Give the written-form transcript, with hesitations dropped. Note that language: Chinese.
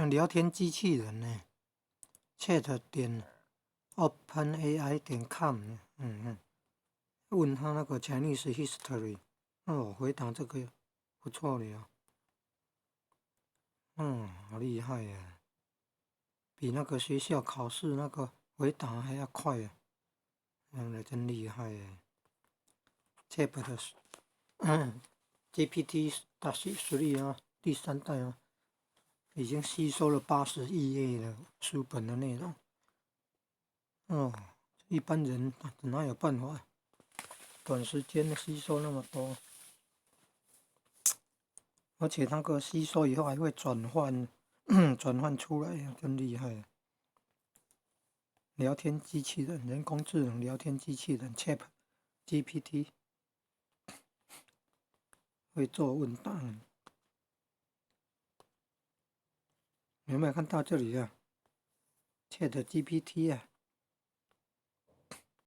聊天机器人呢，chat 点 openai 点 com，问他那个 Chinese history，回答这个不错了，好厉害呀，比那个学校考试那个回答还要快啊，真厉害耶 ，chat 的GPT 大3啊，第3代啊，已经吸收了80亿页的书本的内容。一般人哪有办法短时间吸收那么多？而且那个吸收以后还会转换，转换出来，真厉害！聊天机器人，人工智能聊天机器人 Chat GPT 会做问答。有没有看到这里啊？Chat GPT 啊，